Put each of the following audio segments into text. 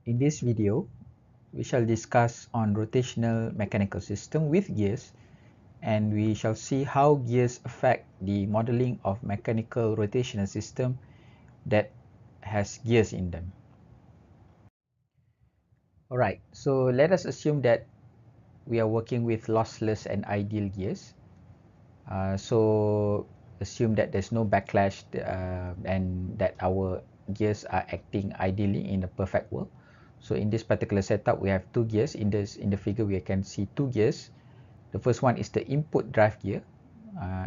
In this video, we shall discuss on rotational mechanical system with gears, and we shall see how gears affect the modeling of mechanical rotational system that has gears in them. Alright, so let us assume that we are working with lossless and ideal gears. So assume that there's no backlash and that our gears are acting ideally in a perfect world. So in this particular setup, we have two gears. In the figure, we can see two gears. The first one is the input drive gear,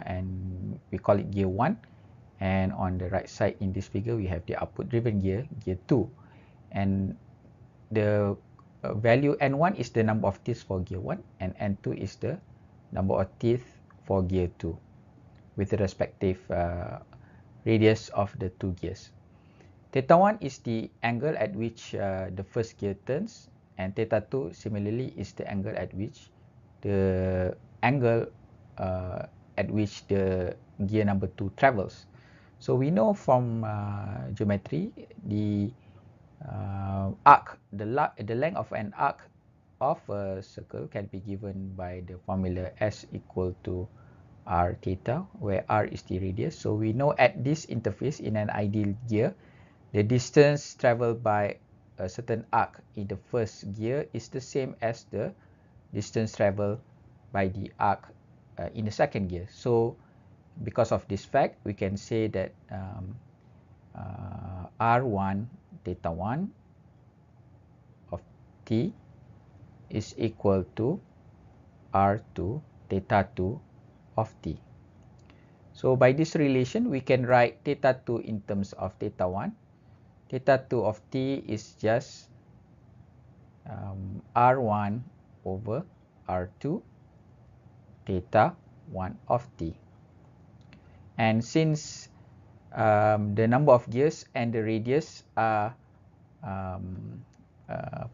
and we call it gear 1. And on the right side in this figure, we have the output driven gear, gear 2. And the value N1 is the number of teeth for gear 1, and N2 is the number of teeth for gear 2 with the respective radius of the two gears. Theta 1 is the angle at which the first gear turns, and theta 2 similarly is the angle at which the gear number 2 travels. So we know from geometry the the length of an arc of a circle can be given by the formula S equal to r theta, where r is the radius. So we know at this interface in an ideal gear, the distance traveled by a certain arc in the first gear is the same as the distance traveled by the arc in the second gear. So because of this fact, we can say that r1 theta 1 of t is equal to r2 theta 2 of t. So by this relation, we can write theta 2 in terms of theta 1. Theta 2 of t is just r1 over r2 theta 1 of t. And since the number of gears and the radius are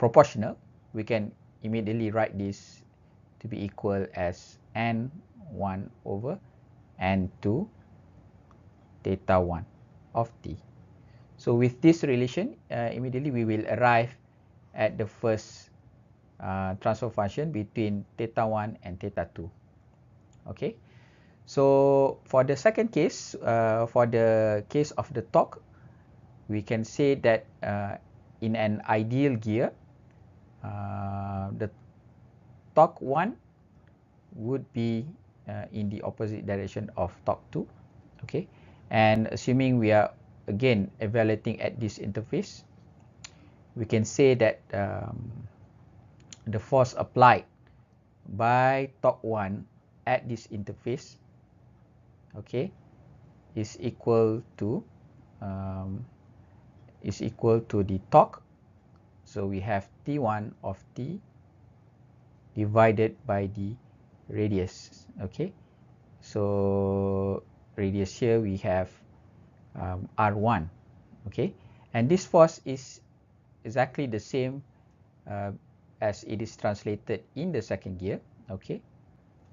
proportional, we can immediately write this to be equal as n1 over n2 theta 1 of t. So with this relation, immediately we will arrive at the first transfer function between theta 1 and theta 2. Okay. So for the second case, for the case of the torque, we can say that in an ideal gear, the torque 1 would be in the opposite direction of torque 2. Okay. And assuming we are again evaluating at this interface, we can say that the force applied by torque 1 at this interface, okay, is equal to the torque. So we have T1 of t divided by the radius. Okay, so radius here we have r1. Okay, and this force is exactly the same as it is translated in the second gear. Okay,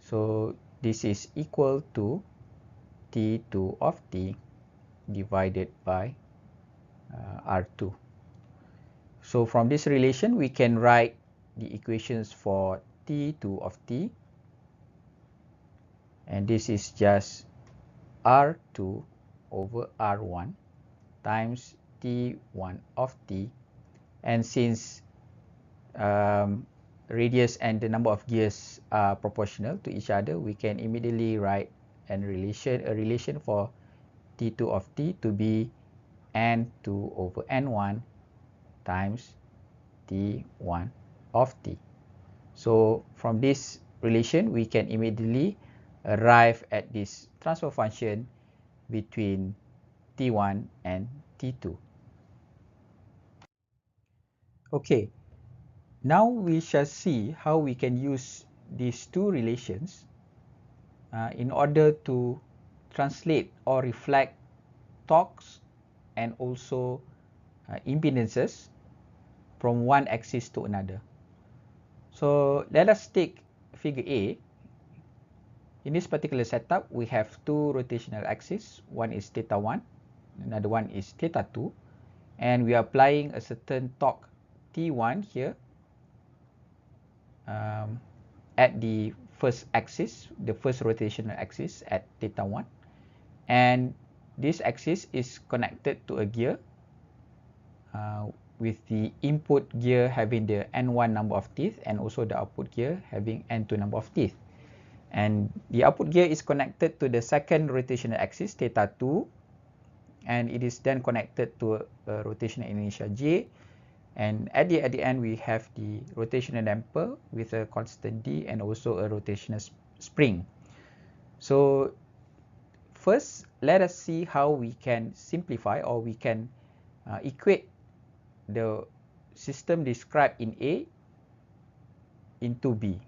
so this is equal to T2 of t divided by r2. So from this relation, we can write the equations for T2 of t, and this is just r2 over r1 times T1 of t. And since radius and the number of gears are proportional to each other, we can immediately write a relation for T2 of t to be n2 over n1 times T1 of t. So from this relation, we can immediately arrive at this transfer function between T1 and T2. Okay, now we shall see how we can use these two relations in order to translate or reflect torques and also impedances from one axis to another. So let us take figure A. In this particular setup, we have two rotational axes. One is theta 1, another one is theta 2, and we are applying a certain torque T1 here at the first axis, the first rotational axis at theta 1, and this axis is connected to a gear with the input gear having the n1 number of teeth and also the output gear having n2 number of teeth. And the output gear is connected to the second rotational axis, theta 2, and it is then connected to a rotational inertia J. And at the end, we have the rotational damper with a constant D and also a rotational spring. So first, let us see how we can simplify or we can equate the system described in A into B.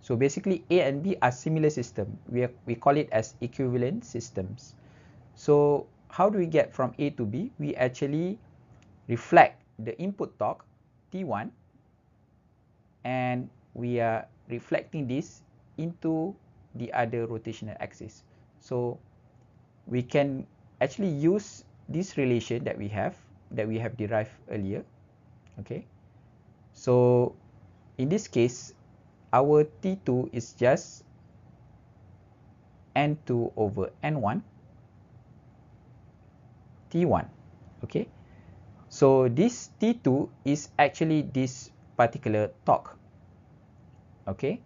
So basically, A and B are similar systems. We call it as equivalent systems. So how do we get from A to B? We actually reflect the input torque T1 and we are reflecting this into the other rotational axis. So we can actually use this relation that we have derived earlier. Okay, so in this case our T2 is just N2 over N1 T1. Okay, so this T2 is actually this particular torque. Okay,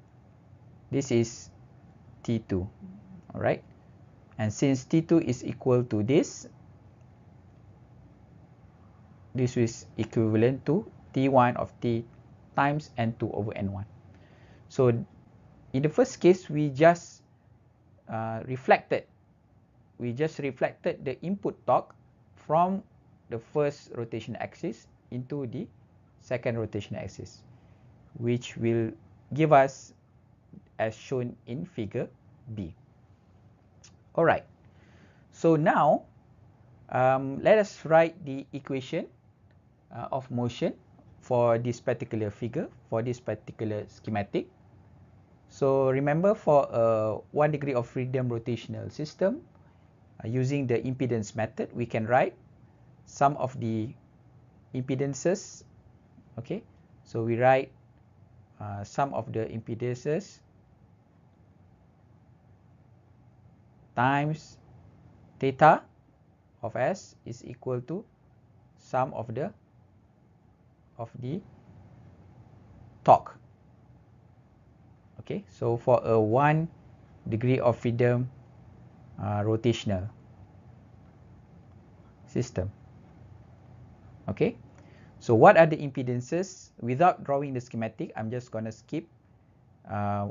this is T2. All right, and since T2 is equal to this is equivalent to T1 of T times N2 over N1. So in the first case, we just reflected the input torque from the first rotation axis into the second rotation axis, which will give us as shown in figure B. All right, so now let us write the equation of motion for this particular figure, for this particular schematic. So remember, for a 1 degree of freedom rotational system, using the impedance method, we can write sum of the impedances. Okay, so we write sum of the impedances times theta of S is equal to sum of the torque. Okay, so for a 1 degree of freedom rotational system. Okay, so what are the impedances? Without drawing the schematic, I'm just going to skip.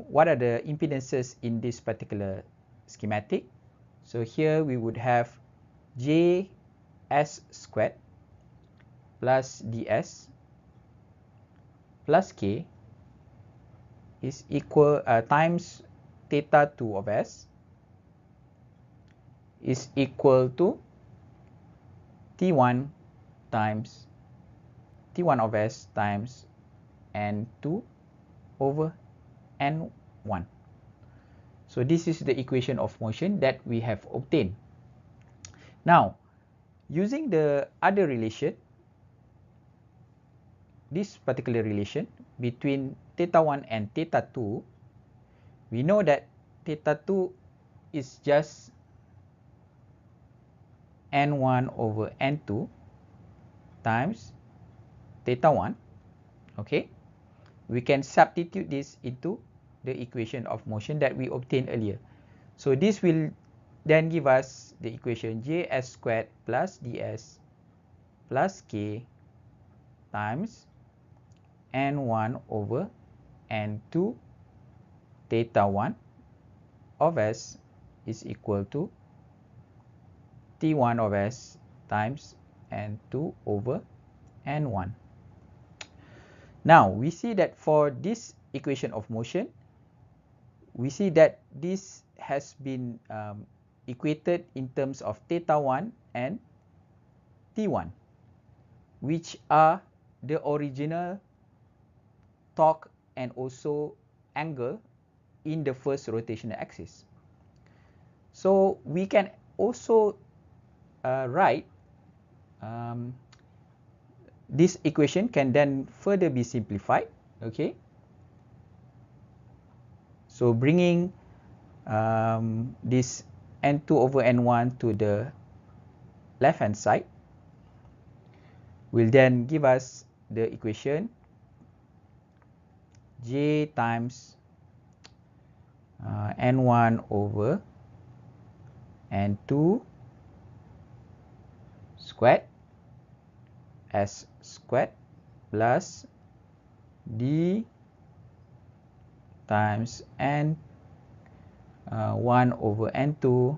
What are the impedances in this particular schematic? So here we would have JS squared plus DS plus K is equal times theta 2 of S is equal to T1 times T1 of S times N2 over N1. So this is the equation of motion that we have obtained. Now, using the other relation, this particular relation between theta 1 and theta 2, we know that theta 2 is just N1 over N2 times theta 1. Okay, we can substitute this into the equation of motion that we obtained earlier. So this will then give us the equation JS squared plus DS plus K times N1 over N2 theta 1 of S is equal to T1 of S times N2 over N1. Now, we see that for this equation of motion, we see that this has been equated in terms of theta 1 and T1, which are the original torque and also angle in the first rotational axis. So we can also write this equation can then further be simplified. Okay, so bringing this n2 over n1 to the left hand side will then give us the equation j times n1 over n2 squared s squared plus d times n 1 over n2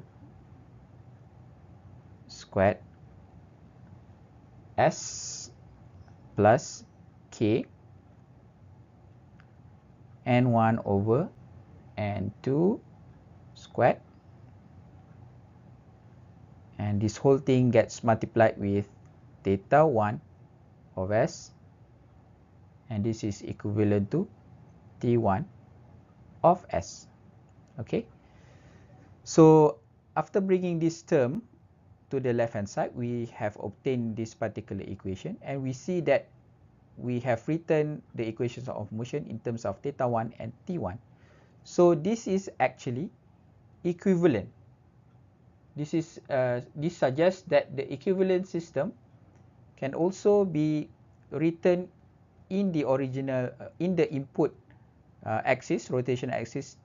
squared s plus k n1 over n2 squared, and this whole thing gets multiplied with theta 1 of s, and this is equivalent to t1 of s. Okay, so after bringing this term to the left hand side, we have obtained this particular equation, and we see that we have written the equations of motion in terms of theta 1 and t1. So this is actually equivalent. This suggests that the equivalent system can also be written in the original in the input axis, rotation axis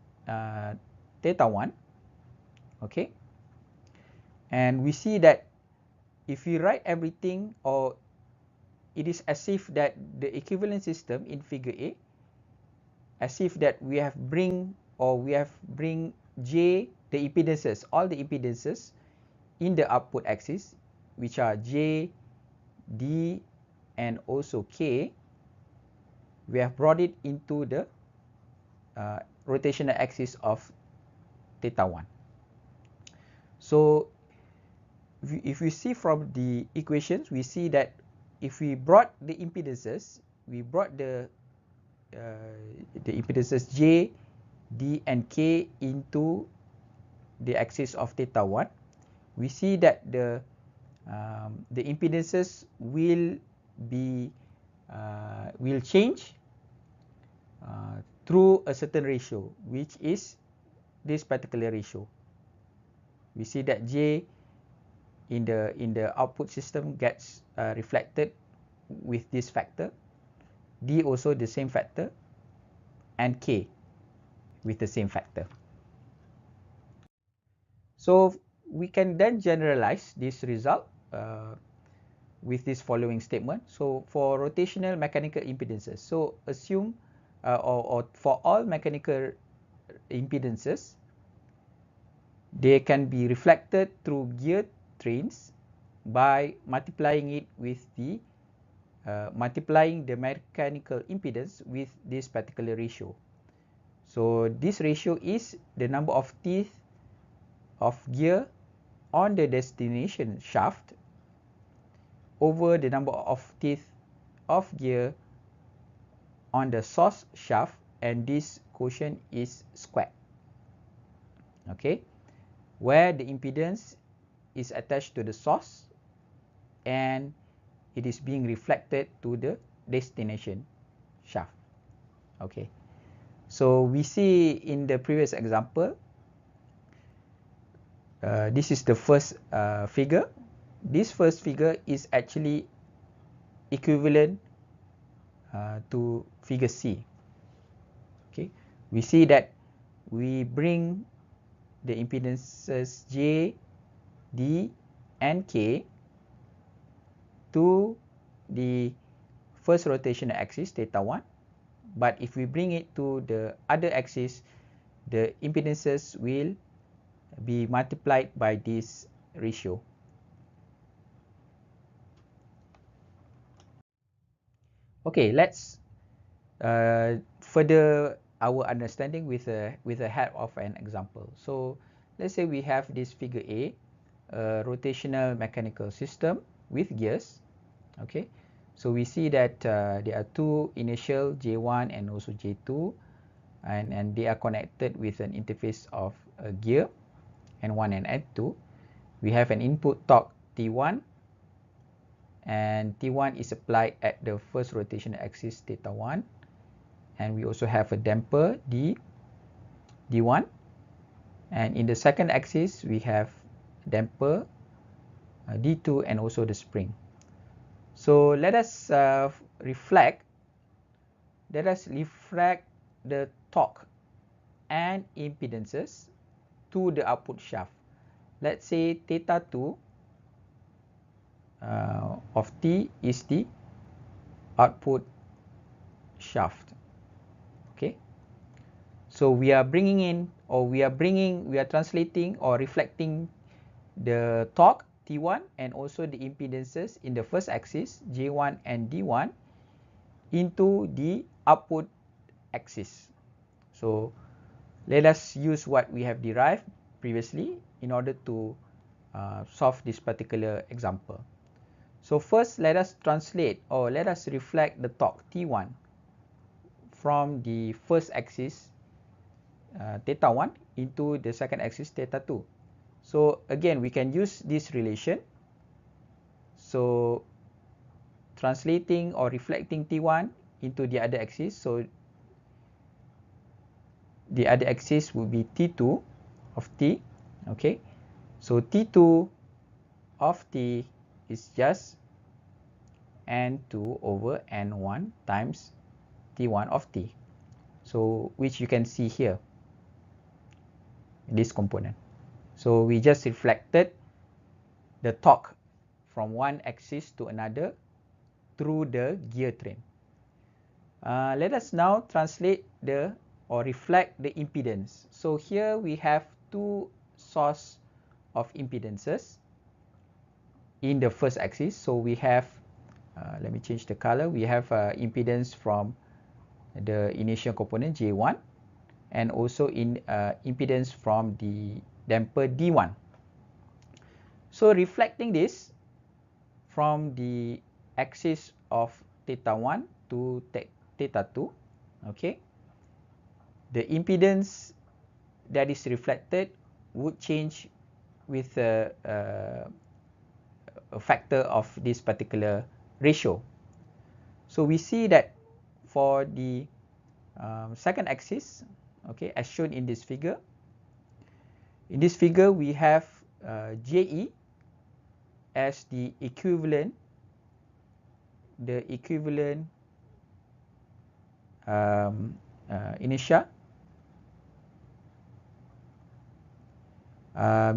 theta 1. Okay, and we see that if we write everything, or it is as if that the equivalent system in figure A, as if that we have bring J, the impedances, all the impedances in the output axis, which are J, D, and also K. We have brought it into the rotational axis of theta 1. So if we see from the equations, we see that if we brought the impedances, we brought the impedances J, D, and K into the axis of theta 1, we see that the impedances will change through a certain ratio, which is this particular ratio. We see that J in the output system gets reflected with this factor, D also the same factor, and K with the same factor. So we can then generalize this result with this following statement. So for rotational mechanical impedances, so assume or for all mechanical impedances, they can be reflected through gear trains by multiplying it with the multiplying the mechanical impedance with this particular ratio. So this ratio is the number of teeth of gear on the destination shaft over the number of teeth of gear on the source shaft, and this quotient is squared. Okay, where the impedance is attached to the source and it is being reflected to the destination shaft. Okay, so we see in the previous example, this is the first figure. This first figure is actually equivalent to figure C. Okay, we see that we bring the impedances J, D, and K to the first rotational axis theta 1, but if we bring it to the other axis, the impedances will be multiplied by this ratio. Okay, let's further our understanding with the help of an example. So let's say we have this figure A, a rotational mechanical system with gears. Okay, so we see that there are two inertial J1 and also J2, and they are connected with an interface of a gear N1 and N2. We have an input torque T1, and T1 is applied at the first rotational axis theta 1, and we also have a damper D1, and in the second axis we have damper D2 and also the spring. So let us reflect the torque and impedances to the output shaft. Let's say theta 2 of T is the output shaft. Okay, so we are bringing in, or we are translating or reflecting the torque T1 and also the impedances in the first axis J1 and D1 into the output axis. So let us use what we have derived previously in order to solve this particular example. So first, let us translate, or let us reflect the torque T1 from the first axis theta 1 into the second axis theta 2. So again, we can use this relation. So translating or reflecting T1 into the other axis, so the other axis will be T2 of T. Okay, so T2 of T is just N2 over N1 times T1 of T. So which you can see here in this component. So we just reflected the torque from one axis to another through the gear train. Let us now translate or reflect the impedance. So here we have two source of impedances in the first axis. So we have, let me change the color. We have impedance from the initial component J1 and also in impedance from the damper D1. So reflecting this from the axis of theta 1 to theta 2, okay, the impedance that is reflected would change with a factor of this particular ratio. So we see that for the second axis, okay, as shown in this figure. In this figure, we have JE as the equivalent inertia.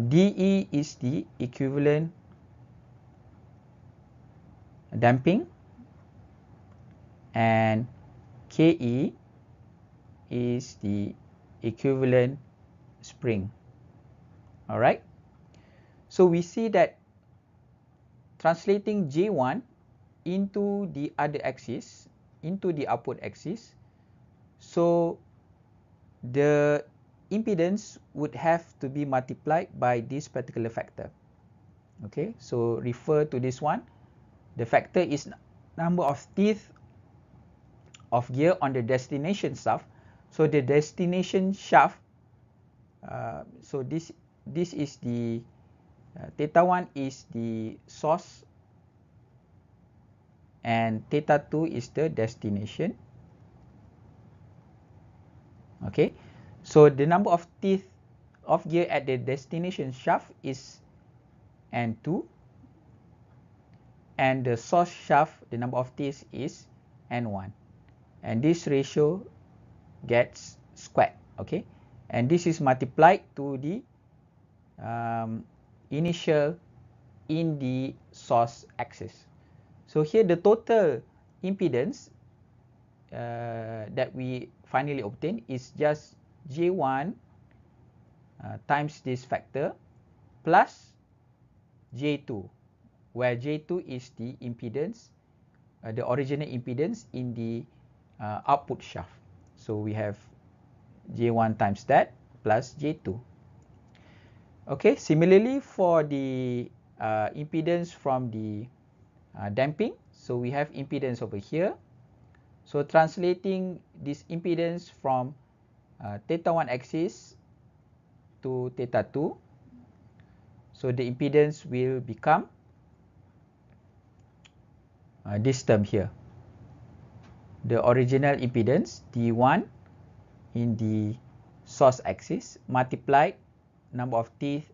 DE is the equivalent damping, and KE is the equivalent spring. Alright, so we see that translating J1 into the other axis, into the output axis, so the impedance would have to be multiplied by this particular factor. Okay, so refer to this one. The factor is number of teeth of gear on the destination shaft. So the destination shaft, so this is the theta 1 is the source and theta 2 is the destination. Okay, so the number of teeth of gear at the destination shaft is N2, and the source shaft, the number of teeth is N1, and this ratio gets squared. Okay, and this is multiplied to the initial in the source axis. So here the total impedance that we finally obtain is just J1 times this factor plus J2, where J2 is the impedance, the original impedance in the output shaft. So we have J1 times that plus J2. Okay, similarly for the impedance from the damping, so we have impedance over here. So translating this impedance from theta 1 axis to theta 2, so the impedance will become this term here. The original impedance D1 in the source axis multiplied number of teeth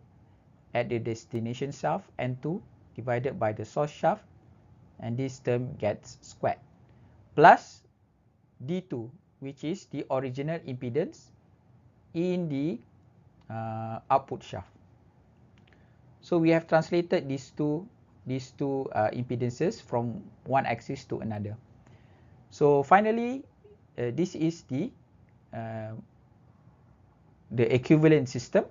at the destination shaft N2 divided by the source shaft, and this term gets squared, plus D2, which is the original impedance in the output shaft. So we have translated these two impedances from one axis to another. So finally, this is the equivalent system,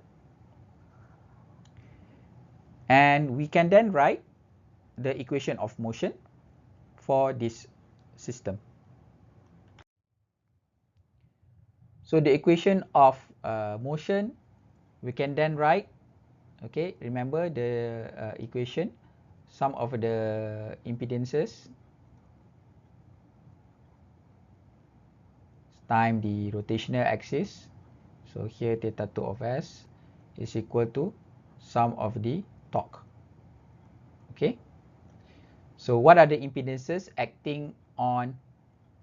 and we can then write the equation of motion for this system. So the equation of motion, we can then write, okay, remember the equation, sum of the impedances times the rotational axis. So here theta 2 of s is equal to sum of the torque. Okay. So what are the impedances acting on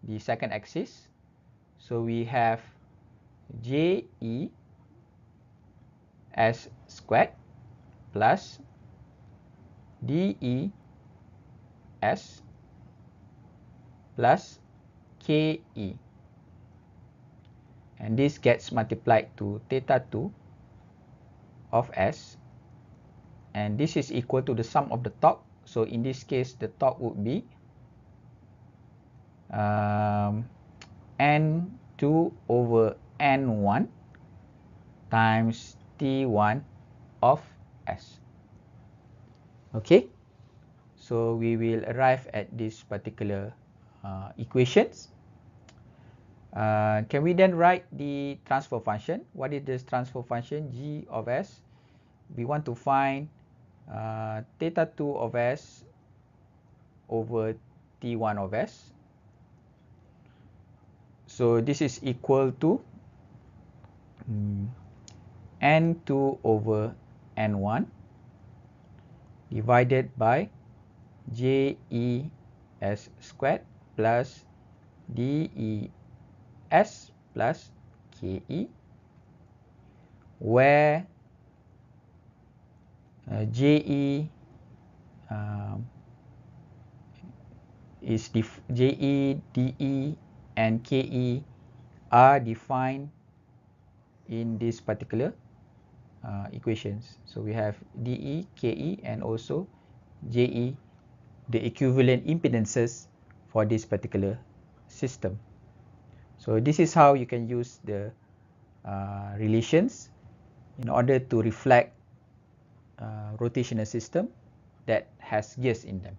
the second axis? So we have JE S squared plus DE S plus KE, and this gets multiplied to theta 2 of S, and this is equal to the sum of the torque. So in this case, the torque would be N2 over N1 times T1 of S. Okay, so we will arrive at this particular equations. Can we then write the transfer function? What is this transfer function? G of S. We want to find theta 2 of S over T1 of S. So this is equal to N2 over N1 divided by JES squared plus DES plus KE, where JE is JE, DE and KE are defined in this particular equations. So we have DE, KE and also JE, the equivalent impedances for this particular system. So this is how you can use the relations in order to reflect rotational system that has gears in them.